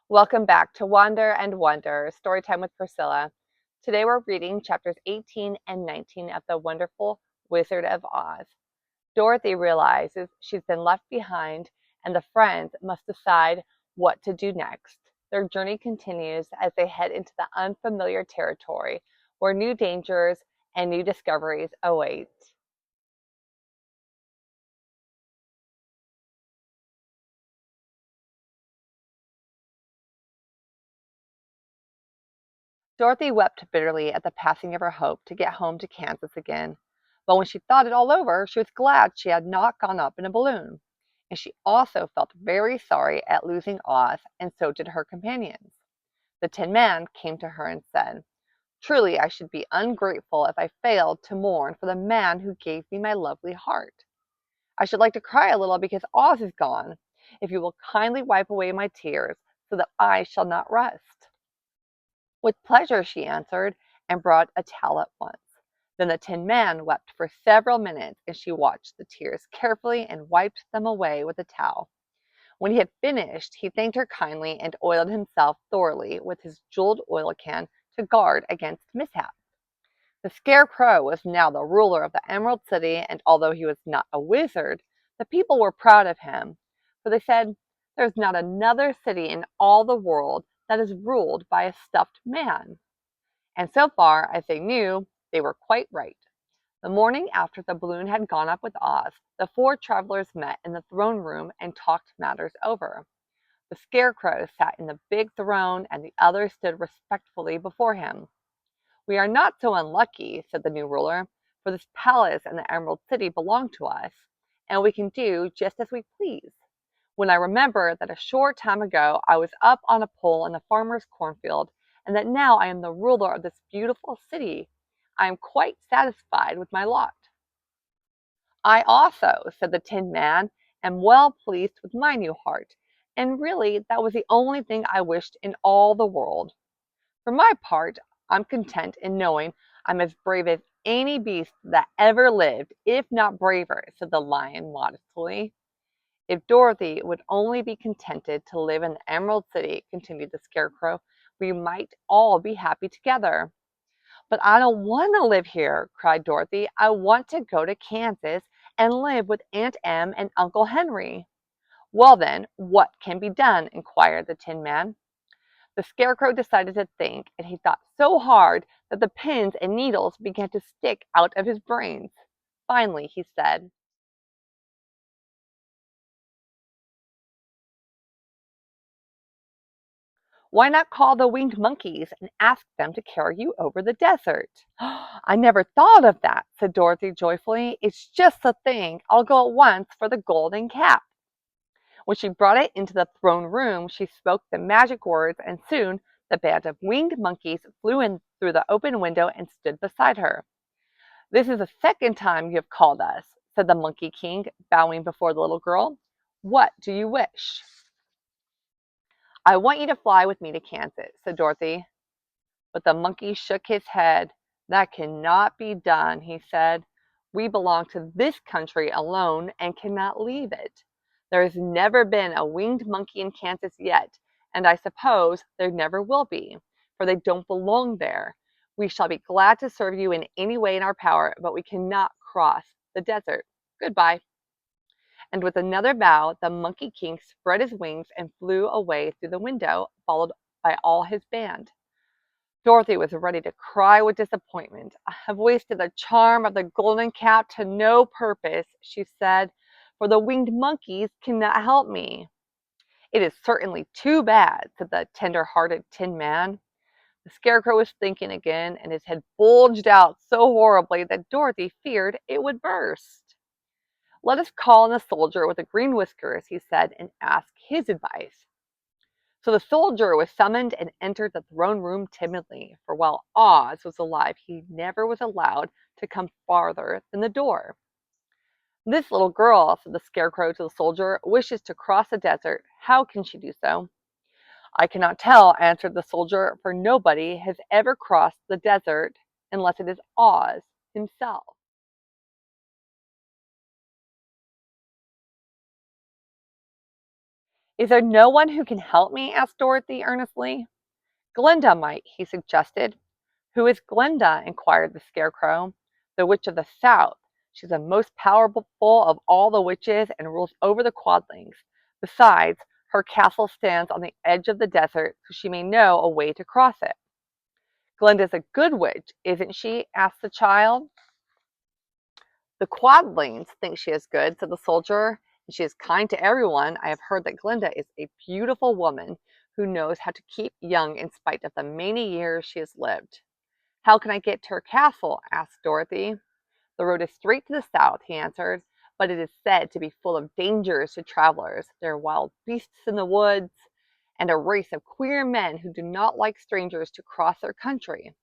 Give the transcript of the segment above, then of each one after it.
Welcome back to Wander and Wonder, Storytime with Priscilla. Today we're reading chapters 18 and 19 of The Wonderful Wizard of Oz. Dorothy realizes she's been left behind and the friends must decide what to do next. Their journey continues as they head into the unfamiliar territory where new dangers and new discoveries await. Dorothy wept bitterly at the passing of her hope to get home to Kansas again. But when she thought it all over, she was glad she had not gone up in a balloon. And she also felt very sorry at losing Oz, and so did her companions. The Tin Man came to her and said, "Truly, I should be ungrateful if I failed to mourn for the man who gave me my lovely heart. I should like to cry a little because Oz is gone. If you will kindly wipe away my tears so that I shall not rust." "With pleasure," she answered, and brought a towel at once. Then the Tin Man wept for several minutes, and she watched the tears carefully and wiped them away with the towel. When he had finished, he thanked her kindly and oiled himself thoroughly with his jeweled oil can to guard against mishap. The Scarecrow was now the ruler of the Emerald City, and although he was not a wizard, the people were proud of him, for they said, "There's not another city in all the world that is ruled by a stuffed man." And so far as they knew, they were quite right. The morning after the balloon had gone up with Oz, the four travelers met in the throne room and talked matters over. The Scarecrow sat in the big throne, and the others stood respectfully before him. "We are not so unlucky," said the new ruler, "for this palace and the Emerald City belong to us, and we can do just as we please. When I remember that a short time ago I was up on a pole in the farmer's cornfield, and that now I am the ruler of this beautiful city, I am quite satisfied with my lot." "I also," said the Tin Man, "am well pleased with my new heart, and really that was the only thing I wished in all the world. For my part, I'm content in knowing I'm as brave as any beast that ever lived, if not braver," said the Lion modestly. "If Dorothy would only be contented to live in the Emerald City," continued the Scarecrow, "we might all be happy together." "But I don't want to live here," cried Dorothy. "I want to go to Kansas and live with Aunt Em and Uncle Henry." "Well, then, what can be done?" inquired the Tin Man. The Scarecrow decided to think, and he thought so hard that the pins and needles began to stick out of his brains. Finally, he said, "Why not call the winged monkeys and ask them to carry you over the desert?" "I never thought of that," said Dorothy joyfully. "It's just the thing. I'll go at once for the golden cap." When she brought it into the throne room, she spoke the magic words, and soon the band of winged monkeys flew in through the open window and stood beside her. "This is the second time you have called us," said the Monkey King, bowing before the little girl. "What do you wish?" "I want you to fly with me to Kansas," said Dorothy. But the monkey shook his head. "That cannot be done," he said. "We belong to this country alone and cannot leave it. There has never been a winged monkey in Kansas yet, and I suppose there never will be, for they don't belong there. We shall be glad to serve you in any way in our power, but we cannot cross the desert. Goodbye." And with another bow, the Monkey King spread his wings and flew away through the window, followed by all his band. Dorothy was ready to cry with disappointment. "I have wasted the charm of the golden cap to no purpose," she said, "for the winged monkeys cannot help me." "It is certainly too bad," said the tender-hearted Tin Man. The Scarecrow was thinking again, and his head bulged out so horribly that Dorothy feared it would burst. "Let us call in the soldier with the green whiskers," he said, "and ask his advice." So the soldier was summoned and entered the throne room timidly, for while Oz was alive, he never was allowed to come farther than the door. "This little girl," said the Scarecrow to the soldier, "wishes to cross the desert. How can she do so?" "I cannot tell," answered the soldier, "for nobody has ever crossed the desert unless it is Oz himself." Is there no one who can help me? Asked Dorothy earnestly. Glinda might, he suggested. Who is Glinda? Inquired the Scarecrow. The Witch of the South. She's the most powerful of all the witches and rules over the Quadlings. Besides, her castle stands on the edge of the desert, so she may know a way to cross it. Glinda's a good witch, isn't she? Asked the child. The Quadlings think she is good, said the soldier, and she is kind to everyone. I have heard that Glinda is a beautiful woman who knows how to keep young in spite of the many years she has lived. How can I get to her castle? Asked Dorothy. The road is straight to the south, he answered, but it is said to be full of dangers to travelers. There are wild beasts in the woods, and a race of queer men who do not like strangers to cross their country.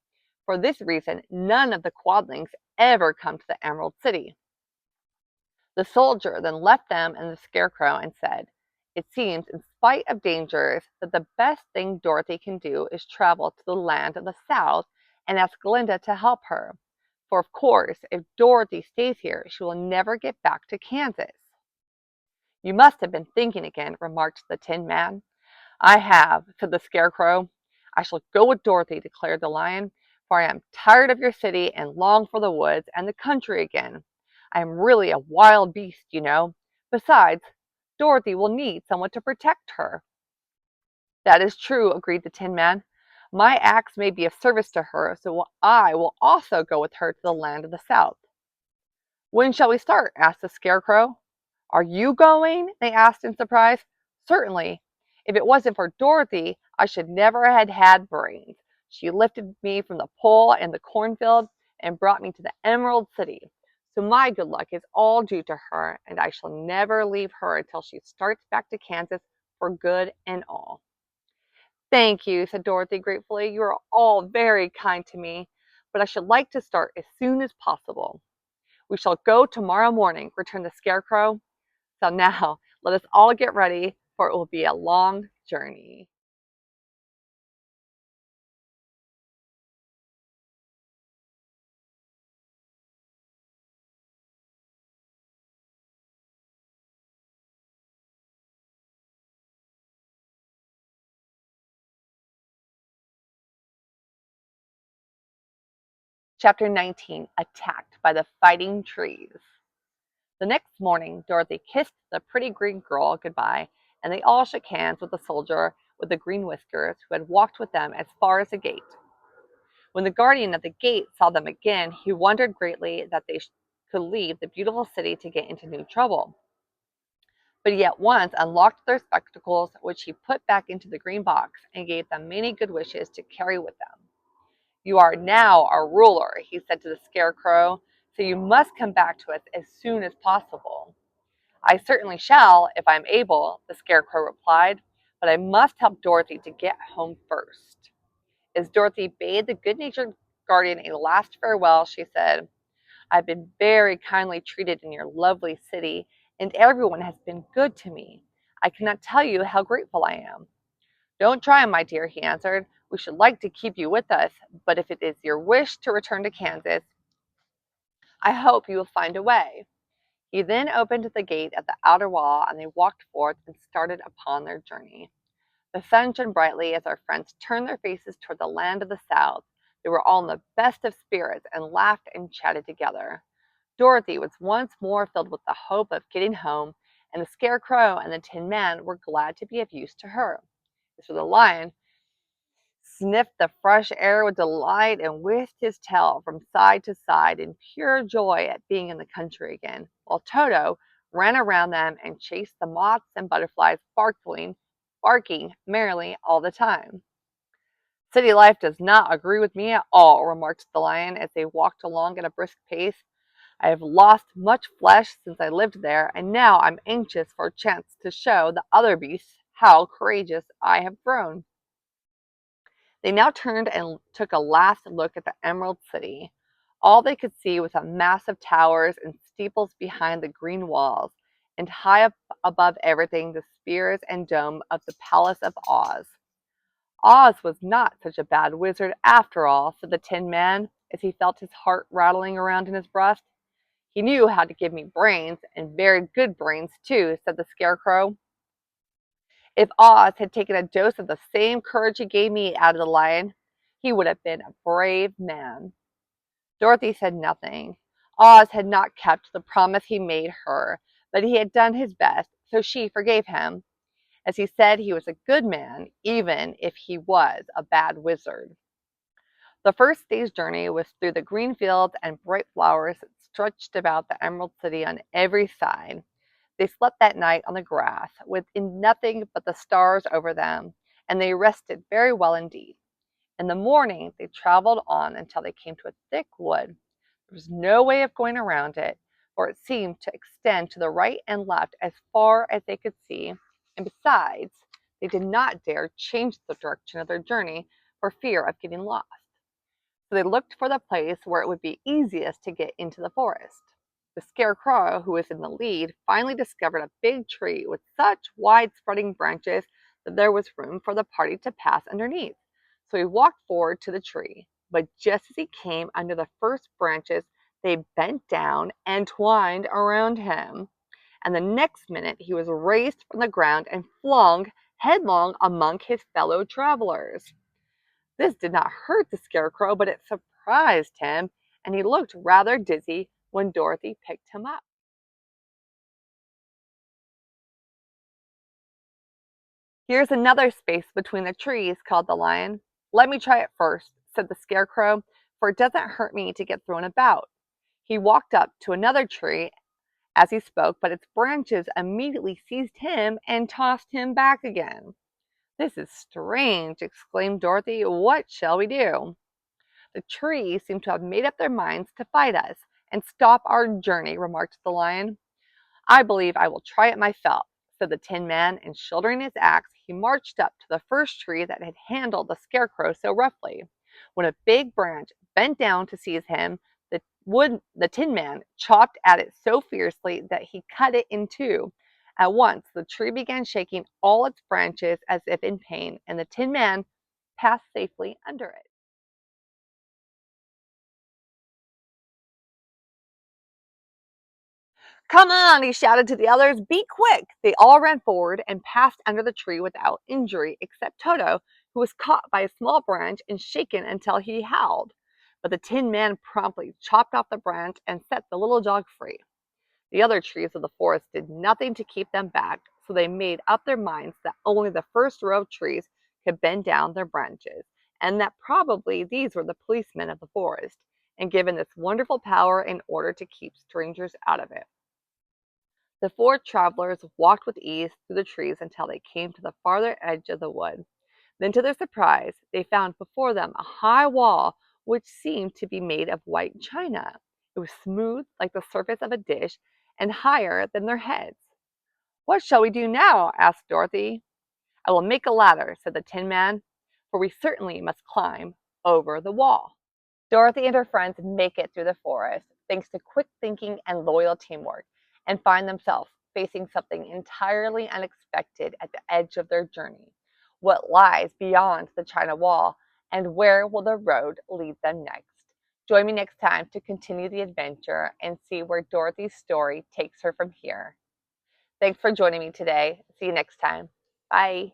For this reason, none of the Quadlings ever come to the Emerald City. The soldier then left them and the Scarecrow and said, It seems, in spite of dangers, that the best thing Dorothy can do is travel to the land of the South and ask Glinda to help her. For of course, if Dorothy stays here, she will never get back to Kansas. You must have been thinking again, remarked the Tin Man. I have, said the Scarecrow. I shall go with Dorothy, declared the Lion, for I am tired of your city and long for the woods and the country again. I am really a wild beast, you know. Besides, Dorothy will need someone to protect her. That is true, agreed the Tin Man. My axe may be of service to her, so I will also go with her to the land of the South. When shall we start? Asked the Scarecrow. Are you going? They asked in surprise. Certainly. If it wasn't for Dorothy, I should never have had brains. She lifted me from the pole in the cornfield and brought me to the Emerald City. So my good luck is all due to her, and I shall never leave her until she starts back to Kansas for good and all. Thank you, said Dorothy gratefully. You are all very kind to me, but I should like to start as soon as possible. We shall go tomorrow morning, returned the Scarecrow. So now, let us all get ready, for it will be a long journey. Chapter 19, Attacked by the Fighting Trees. The next morning, Dorothy kissed the pretty green girl goodbye, and they all shook hands with the soldier with the green whiskers who had walked with them as far as the gate. When the guardian at the gate saw them again, he wondered greatly that they could leave the beautiful city to get into new trouble. But he at once unlocked their spectacles, which he put back into the green box, and gave them many good wishes to carry with them. You are now our ruler, he said to the Scarecrow, so you must come back to us as soon as possible. I certainly shall, if I am able, the Scarecrow replied, but I must help Dorothy to get home first. As Dorothy bade the good-natured guardian a last farewell, she said, I've been very kindly treated in your lovely city, and everyone has been good to me. I cannot tell you how grateful I am. Don't try, my dear, he answered. We should like to keep you with us, but if it is your wish to return to Kansas, I hope you will find a way. He then opened the gate at the outer wall, and they walked forth and started upon their journey. The sun shone brightly as our friends turned their faces toward the land of the South. They were all in the best of spirits and laughed and chatted together. Dorothy was once more filled with the hope of getting home, and the Scarecrow and the Tin Man were glad to be of use to her. As for the Lion, sniffed the fresh air with delight and whisked his tail from side to side in pure joy at being in the country again, while Toto ran around them and chased the moths and butterflies, barking merrily all the time. City life does not agree with me at all, remarked the Lion as they walked along at a brisk pace. I have lost much flesh since I lived there, and now I'm anxious for a chance to show the other beasts how courageous I have grown. They now turned and took a last look at the Emerald City. All they could see was a mass of towers and steeples behind the green walls, and high up above everything the spires and dome of the Palace of Oz. Oz was not such a bad wizard after all, said the Tin Man, as he felt his heart rattling around in his breast. He knew how to give me brains, and very good brains too, said the Scarecrow. If Oz had taken a dose of the same courage he gave me out of the lion, he would have been a brave man. Dorothy said nothing. Oz had not kept the promise he made her, but he had done his best, so she forgave him, as he said he was a good man, even if he was a bad wizard. The first day's journey was through the green fields and bright flowers that stretched about the Emerald City on every side. They slept that night on the grass, with nothing but the stars over them, and they rested very well indeed. In the morning, they traveled on until they came to a thick wood. There was no way of going around it, for it seemed to extend to the right and left as far as they could see, and besides, they did not dare change the direction of their journey for fear of getting lost. So they looked for the place where it would be easiest to get into the forest. The Scarecrow, who was in the lead, finally discovered a big tree with such wide spreading branches that there was room for the party to pass underneath. So he walked forward to the tree, but just as he came under the first branches, they bent down and twined around him. And the next minute he was raised from the ground and flung headlong among his fellow travelers. This did not hurt the Scarecrow, but it surprised him, and he looked rather dizzy when Dorothy picked him up. "Here's another space between the trees," called the Lion. "Let me try it first," said the Scarecrow, "for it doesn't hurt me to get thrown about." He walked up to another tree as he spoke, but its branches immediately seized him and tossed him back again. "This is strange," exclaimed Dorothy. "What shall we do?" "The trees seem to have made up their minds to fight us and stop our journey," remarked the Lion. "I believe I will try it myself," said the Tin Man, and shouldering his axe, he marched up to the first tree that had handled the Scarecrow so roughly. When a big branch bent down to seize him, the Tin Man chopped at it so fiercely that he cut it in two. At once, the tree began shaking all its branches as if in pain, and the Tin Man passed safely under it. "Come on," he shouted to the others. "Be quick." They all ran forward and passed under the tree without injury, except Toto, who was caught by a small branch and shaken until he howled. But the Tin Man promptly chopped off the branch and set the little dog free. The other trees of the forest did nothing to keep them back, so they made up their minds that only the first row of trees could bend down their branches, and that probably these were the policemen of the forest, and given this wonderful power in order to keep strangers out of it. The four travelers walked with ease through the trees until they came to the farther edge of the wood. Then, to their surprise, they found before them a high wall which seemed to be made of white china. It was smooth like the surface of a dish and higher than their heads. "What shall we do now?" asked Dorothy. "I will make a ladder," said the Tin Man, "for we certainly must climb over the wall." Dorothy and her friends make it through the forest, thanks to quick thinking and loyal teamwork, and find themselves facing something entirely unexpected at the edge of their journey. What lies beyond the China Wall, and where will the road lead them next? Join me next time to continue the adventure and see where Dorothy's story takes her from here. Thanks for joining me today. See you next time. Bye.